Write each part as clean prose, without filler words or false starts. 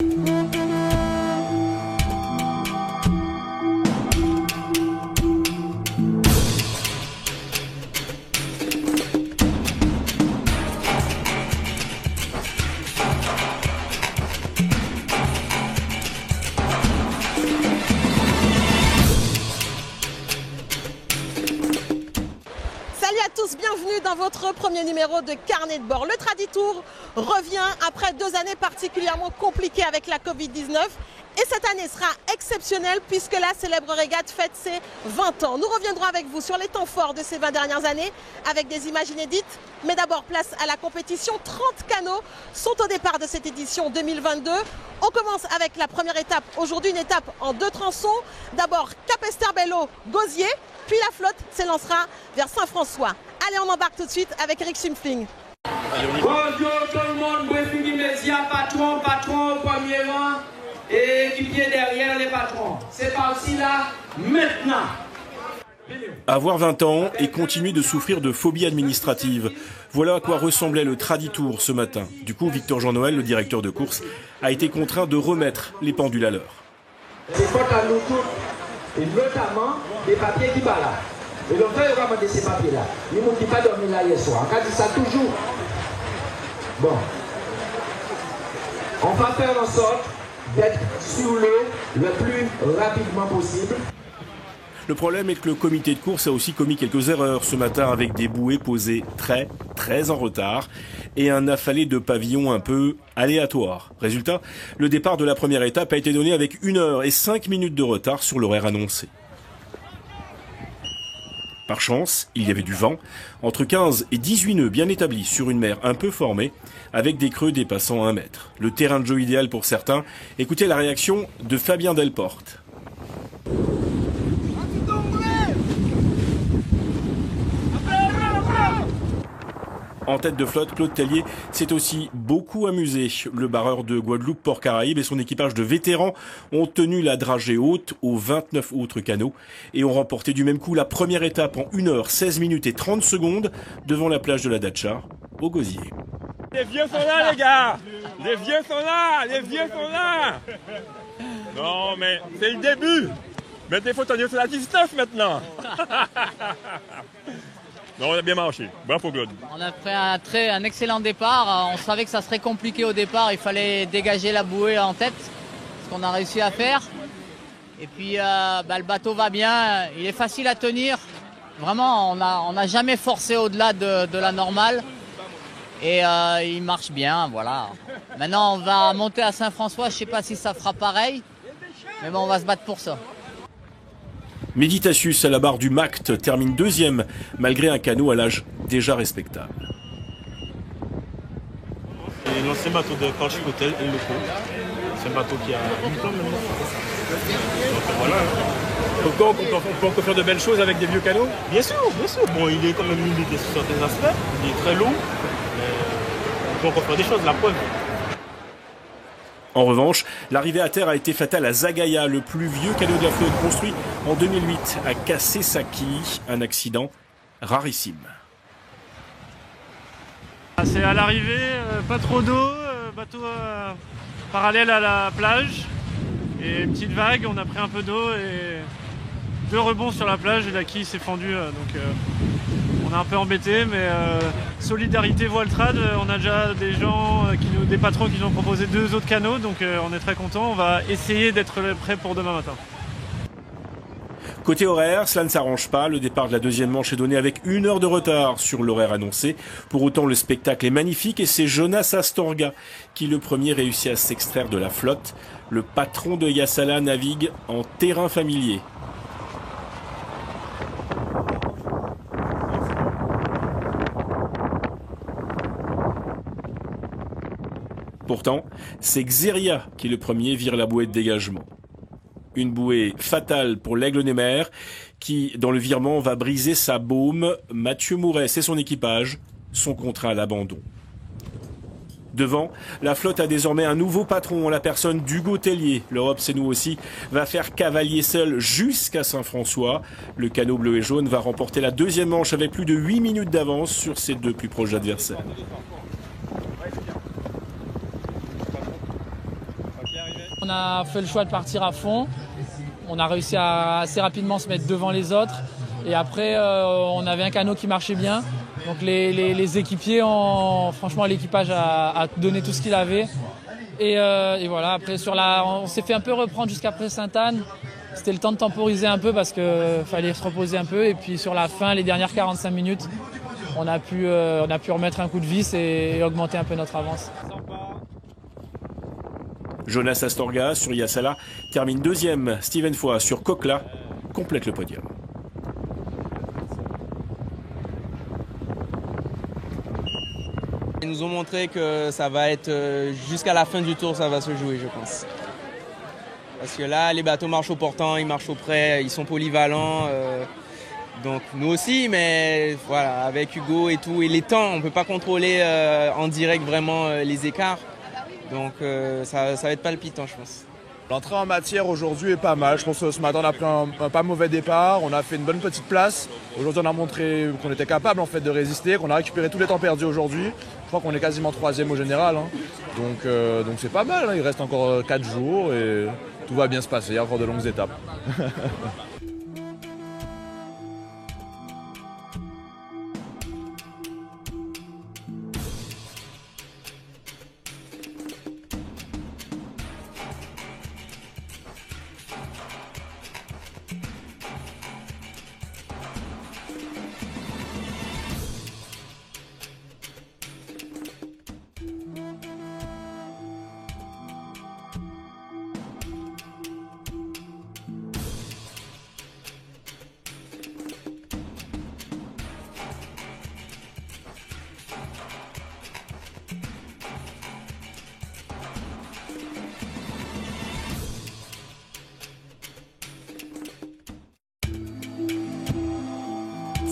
Salut à tous, bienvenue dans votre premier numéro de Carnet de bord. Le Traditour revient après 2 années particulièrement compliquées avec la Covid-19. Et cette année sera exceptionnelle puisque la célèbre régate fête ses 20 ans. Nous reviendrons avec vous sur les temps forts de ces 20 dernières années avec des images inédites. Mais d'abord, place à la compétition. 30 canots sont au départ de cette édition 2022. On commence avec la première étape. Aujourd'hui, une étape en 2 tronçons. D'abord, Capesterre-Belle-Eau-Gosier, puis la flotte s'élancera vers Saint-François. Allez, on embarque tout de suite avec Eric Sumfling. Bonjour tout le monde, briefing immédiat, patron, premier rang et équipier derrière les patrons. C'est parti là, maintenant. Avoir 20 ans et continuer de souffrir de phobie administrative. Voilà à quoi ressemblait le Traditour ce matin. Du coup, Victor Jean-Noël, le directeur de course, a été contraint de remettre les pendules à l'heure. C'est faute à nous tous, et notamment les papiers qui balent là. Et l'on fait vraiment de ces papiers-là. Les gens qui n'ont pas dormi là hier soir. On a dit ça toujours. Bon. On va faire en sorte d'être sur l'eau le plus rapidement possible. Le problème est que le comité de course a aussi commis quelques erreurs ce matin avec des bouées posées très en retard et un affalé de pavillons un peu aléatoire. Résultat, le départ de la première étape a été donné avec 1 heure et 5 minutes de retard sur l'horaire annoncé. Par chance, il y avait du vent, entre 15 et 18 nœuds bien établis sur une mer un peu formée, avec des creux dépassant 1 mètre. Le terrain de jeu idéal pour certains. Écoutez la réaction de Fabien Delporte. En tête de flotte, Claude Tellier s'est aussi beaucoup amusé. Le barreur de Guadeloupe-Port-Caraïbes et son équipage de vétérans ont tenu la dragée haute aux 29 autres canots et ont remporté du même coup la première étape en 1 heure, 16 minutes et 30 secondes devant la plage de la Dacha, au Gosier. Les vieux sont là, les gars! Les vieux sont là! Les vieux sont là! Non, mais c'est le début! Mettez faut tenir sur la distance maintenant! Non, on a bien marché. Bravo, Claude. On a fait un excellent départ. On savait que ça serait compliqué au départ. Il fallait dégager la bouée en tête, ce qu'on a réussi à faire. Et puis, le bateau va bien. Il est facile à tenir. Vraiment, on n'a jamais forcé au-delà de la normale. Et il marche bien, voilà. Maintenant, on va monter à Saint-François. Je ne sais pas si ça fera pareil. Mais bon, on va se battre pour ça. Meditatius à la barre du Macte termine 2e, malgré un canot à l'âge déjà respectable. C'est l'ancien bateau de Couch Hotel et Loco. C'est un bateau qui a 8 ans maintenant. Donc voilà. Pourquoi on peut encore faire de belles choses avec des vieux canots? Bien sûr, bien sûr. Bon, il est quand même limité sur certains aspects. Il est très lourd. Mais on peut encore faire des choses, la preuve. En revanche, l'arrivée à terre a été fatale à Zagaia, le plus vieux canot de la flotte construit en 2008, a cassé sa quille, un accident rarissime. C'est à l'arrivée, pas trop d'eau, bateau parallèle à la plage et une petite vague, on a pris un peu d'eau et 2 rebonds sur la plage et la quille s'est fendue, donc on est un peu embêté, mais solidarité Voiltrad, on a déjà des patrons qui nous ont proposé 2 autres canots, donc on est très contents. On va essayer d'être prêt pour demain matin. Côté horaire, cela ne s'arrange pas. Le départ de la 2e manche est donné avec 1 heure de retard sur l'horaire annoncé. Pour autant, le spectacle est magnifique et c'est Jonas Astorga qui le premier réussit à s'extraire de la flotte. Le patron de Yassala navigue en terrain familier. Pourtant, c'est Xeria qui le premier vire la bouée de dégagement. Une bouée fatale pour l'Aigle Némer qui, dans le virement, va briser sa baume. Mathieu Mouret et son équipage sont contraints à l'abandon. Devant, la flotte a désormais un nouveau patron en la personne d'Hugo Tellier. L'Europe, c'est nous aussi, va faire cavalier seul jusqu'à Saint-François. Le canot bleu et jaune va remporter la 2e manche avec plus de 8 minutes d'avance sur ses 2 plus proches adversaires. On a fait le choix de partir à fond. On a réussi à assez rapidement se mettre devant les autres. Et après, on avait un canot qui marchait bien. Donc les équipiers, franchement, l'équipage a donné tout ce qu'il avait. Et voilà, après on s'est fait un peu reprendre jusqu'après Sainte-Anne. C'était le temps de temporiser un peu parce qu'il fallait se reposer un peu. Et puis sur la fin, les dernières 45 minutes, on a pu remettre un coup de vis et augmenter un peu notre avance. Jonas Astorga sur Yassala termine deuxième. Steven Foy sur Coquelin complète le podium. Ils nous ont montré que ça va être jusqu'à la fin du tour, ça va se jouer, je pense. Parce que là, les bateaux marchent au portant, ils marchent au près, ils sont polyvalents. Donc nous aussi, mais voilà, avec Hugo et tout, et les temps, on ne peut pas contrôler en direct vraiment les écarts. Donc ça va être palpitant, je pense. L'entrée en matière aujourd'hui est pas mal. Je pense que ce matin on a pris un pas mauvais départ, on a fait une bonne petite place. Aujourd'hui on a montré qu'on était capable en fait de résister, qu'on a récupéré tous les temps perdus aujourd'hui. Je crois qu'on est quasiment 3e au général. Hein. Donc c'est pas mal, hein. Il reste encore 4 jours et tout va bien se passer, il y a encore de longues étapes.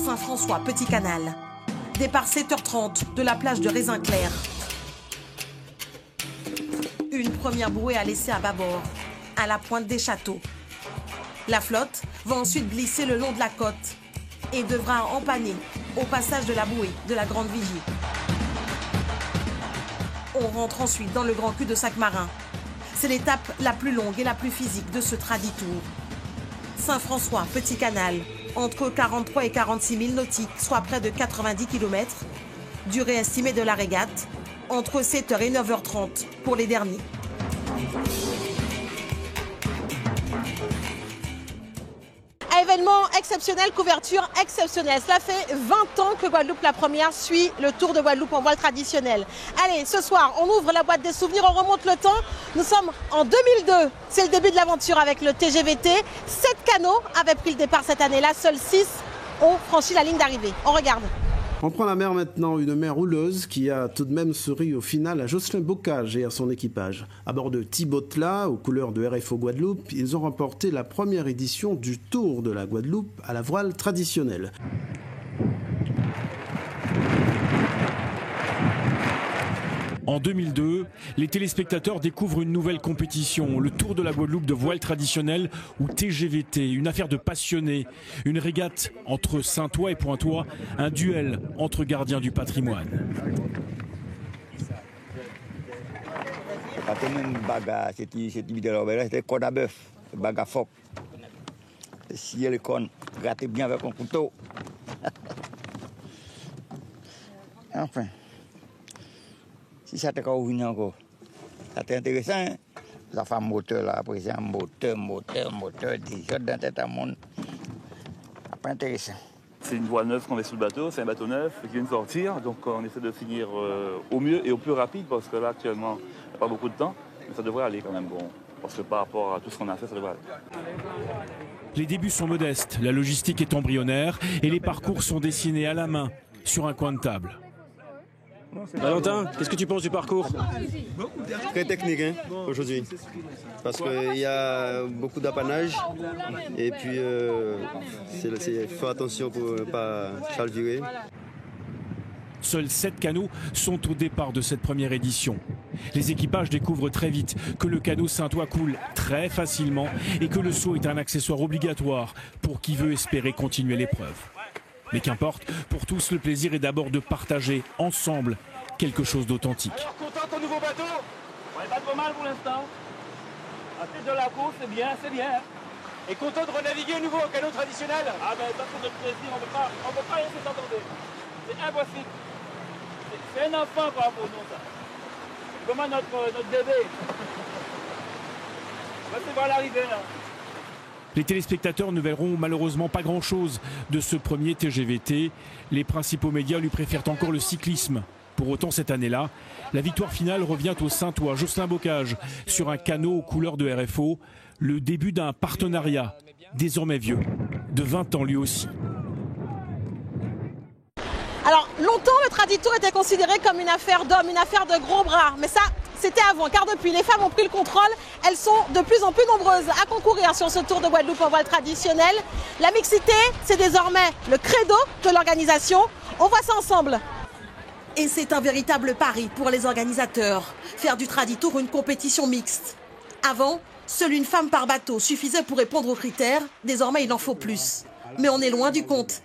Saint-François, Petit Canal. Départ 7h30 de la plage de Raisin-Clair. Une première bouée à laisser à bâbord, à la pointe des châteaux. La flotte va ensuite glisser le long de la côte et devra empanner au passage de la bouée de la Grande Vigie. On rentre ensuite dans le grand cul de Sac-Marin. C'est l'étape la plus longue et la plus physique de ce Traditour. Saint-François, Petit Canal, entre 43 et 46 000 nautiques, soit près de 90 km. Durée estimée de la régate, entre 7h et 9h30 pour les derniers. Événement exceptionnel, couverture exceptionnelle. Cela fait 20 ans que Guadeloupe la Première suit le Tour de Guadeloupe en voile traditionnelle. Allez, ce soir, on ouvre la boîte des souvenirs, on remonte le temps. Nous sommes en 2002. C'est le début de l'aventure avec le TGVT. 7 canots avaient pris le départ cette année-là. Seuls 6 ont franchi la ligne d'arrivée. On regarde. On prend la mer maintenant, une mer houleuse qui a tout de même souri au final à Jocelyn Bocage et à son équipage. À bord de Thibotla, aux couleurs de RFO Guadeloupe, ils ont remporté la première édition du Tour de la Guadeloupe à la voile traditionnelle. En 2002, les téléspectateurs découvrent une nouvelle compétition, le Tour de la Guadeloupe de voile traditionnelle ou TGVT, une affaire de passionnés, une régate entre Saint-Ouen et Pointe-Ouen, un duel entre gardiens du patrimoine. C'était cône à bœuf, bagarre fort. Si les cônes grattent bien avec un couteau. Enfin. Si ça t'est ouvert encore, ça t'est intéressant, hein? Ça fait un moteur là, après c'est un moteur, déjà dans tête à monde. Pas intéressant. C'est une voile neuve qu'on met sous le bateau, c'est un bateau neuf qui vient de sortir, donc on essaie de finir au mieux et au plus rapide parce que là actuellement, il n'y a pas beaucoup de temps, mais ça devrait aller quand même, bon, parce que par rapport à tout ce qu'on a fait, ça devrait aller. Les débuts sont modestes, la logistique est embryonnaire et les parcours sont dessinés à la main sur un coin de table. Valentin, qu'est-ce que tu penses du parcours? Très technique hein, aujourd'hui, parce qu'il y a beaucoup d'apanage et puis il faut attention pour ne pas chalvirer. Seuls 7 canots sont au départ de cette première édition. Les équipages découvrent très vite que le canot Saint-Ouen coule très facilement et que le saut est un accessoire obligatoire pour qui veut espérer continuer l'épreuve. Mais qu'importe, pour tous, le plaisir est d'abord de partager ensemble quelque chose d'authentique. Content de ton nouveau bateau? On est pas trop mal pour l'instant. À tête de la course, c'est bien, c'est bien. Et content de renaviguer à nouveau au canot traditionnel? Ah ben, ça pour notre plaisir, on ne peut pas laisser s'entendre. C'est impossible. C'est un enfant quoi pour nous, ça. Comment notre bébé. On va se voir l'arrivée, là. Les téléspectateurs ne verront malheureusement pas grand-chose de ce premier TGVT. Les principaux médias lui préfèrent encore le cyclisme. Pour autant, cette année-là, la victoire finale revient au Saintois Jocelyn Bocage sur un canot aux couleurs de RFO. Le début d'un partenariat, désormais vieux, de 20 ans lui aussi. Alors, longtemps, le Traditour était considéré comme une affaire d'hommes, une affaire de gros bras. Mais ça, c'était avant, car depuis, les femmes ont pris le contrôle. Elles sont de plus en plus nombreuses à concourir sur ce Tour de Guadeloupe en voile traditionnel. La mixité, c'est désormais le credo de l'organisation. On voit ça ensemble. Et c'est un véritable pari pour les organisateurs. Faire du Traditour une compétition mixte. Avant, seule une femme par bateau suffisait pour répondre aux critères. Désormais, il en faut plus. Mais on est loin du compte.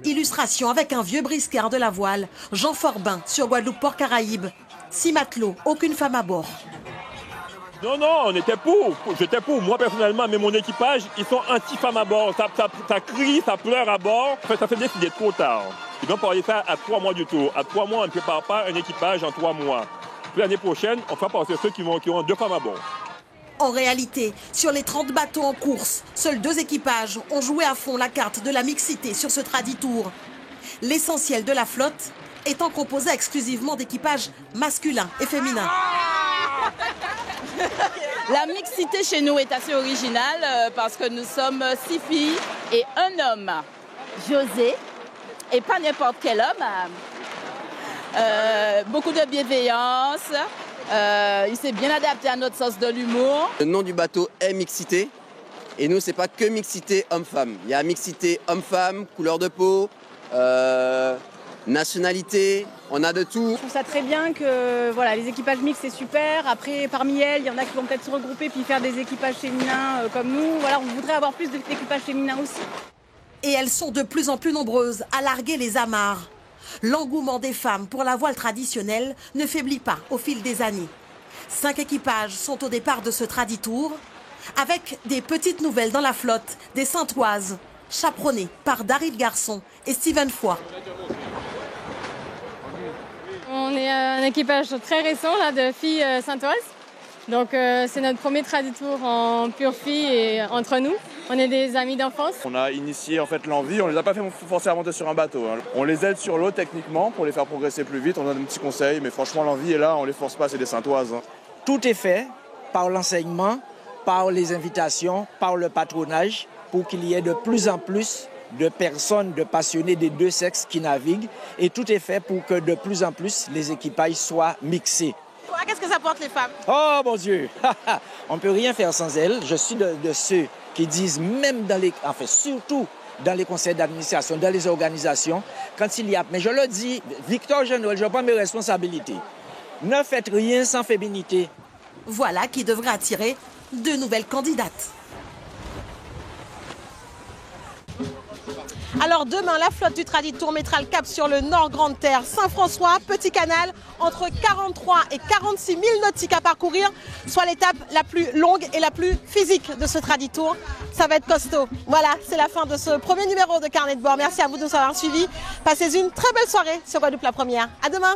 Illustration avec un vieux briscard de la voile, Jean Forbin sur Guadeloupe-Port Caraïbes. 6 matelots, aucune femme à bord. Non, on était pour. J'étais pour. Moi, personnellement, mais mon équipage, ils sont anti-femmes à bord. Ça crie, ça pleure à bord. En fait, ça fait décider trop tard. Ils doivent parler ça à 3 mois du tour. À 3 mois, on ne prépare pas un équipage en 3 mois. Puis l'année prochaine, on fera passer ceux qui ont 2 femmes à bord. En réalité, sur les 30 bateaux en course, seuls 2 équipages ont joué à fond la carte de la mixité sur ce Traditour. L'essentiel de la flotte étant composé exclusivement d'équipages masculins et féminins. La mixité chez nous est assez originale parce que nous sommes 6 filles et un homme, José, et pas n'importe quel homme. Beaucoup de bienveillance. Il s'est bien adapté à notre sens de l'humour. Le nom du bateau est Mixité. Et nous, c'est pas que Mixité homme-femme. Il y a Mixité homme-femme, couleur de peau, nationalité, on a de tout. Je trouve ça très bien que voilà, les équipages mixtes, c'est super. Après, parmi elles, il y en a qui vont peut-être se regrouper puis faire des équipages féminins comme nous. Voilà, on voudrait avoir plus d'équipages féminins aussi. Et elles sont de plus en plus nombreuses à larguer les amarres. L'engouement des femmes pour la voile traditionnelle ne faiblit pas au fil des années. 5 équipages sont au départ de ce Traditour, avec des petites nouvelles dans la flotte, des Saintoises, chaperonnées par Daryl Garçon et Steven Foy. On est un équipage très récent là, de filles saintoises. Donc c'est notre premier Traditour en pure fille et entre nous. On est des amis d'enfance. On a initié en fait l'envie, on les a pas fait forcer à monter sur un bateau. Hein. On les aide sur l'eau techniquement pour les faire progresser plus vite, on donne des petits conseils, mais franchement l'envie est là, on les force pas, c'est des Saintoises. Hein. Tout est fait par l'enseignement, par les invitations, par le patronage, pour qu'il y ait de plus en plus de personnes, de passionnés des 2 sexes qui naviguent. Et tout est fait pour que de plus en plus les équipages soient mixés. Qu'est-ce que ça porte les femmes? Oh mon Dieu, on ne peut rien faire sans elles. Je suis de ceux qui disent, même dans les, enfin surtout dans les conseils d'administration, dans les organisations, quand il y a, mais je le dis, Victor Genoël, je prends mes responsabilités. Ne faites rien sans féminité. Voilà qui devrait attirer de nouvelles candidates. Alors demain, la flotte du Traditour mettra le cap sur le Nord Grande Terre, Saint-François, Petit Canal, entre 43 et 46 000 nautiques à parcourir, soit l'étape la plus longue et la plus physique de ce Traditour. Ça va être costaud. Voilà, c'est la fin de ce premier numéro de Carnet de bord. Merci à vous de nous avoir suivis. Passez une très belle soirée sur Guadeloupe la Première. À demain.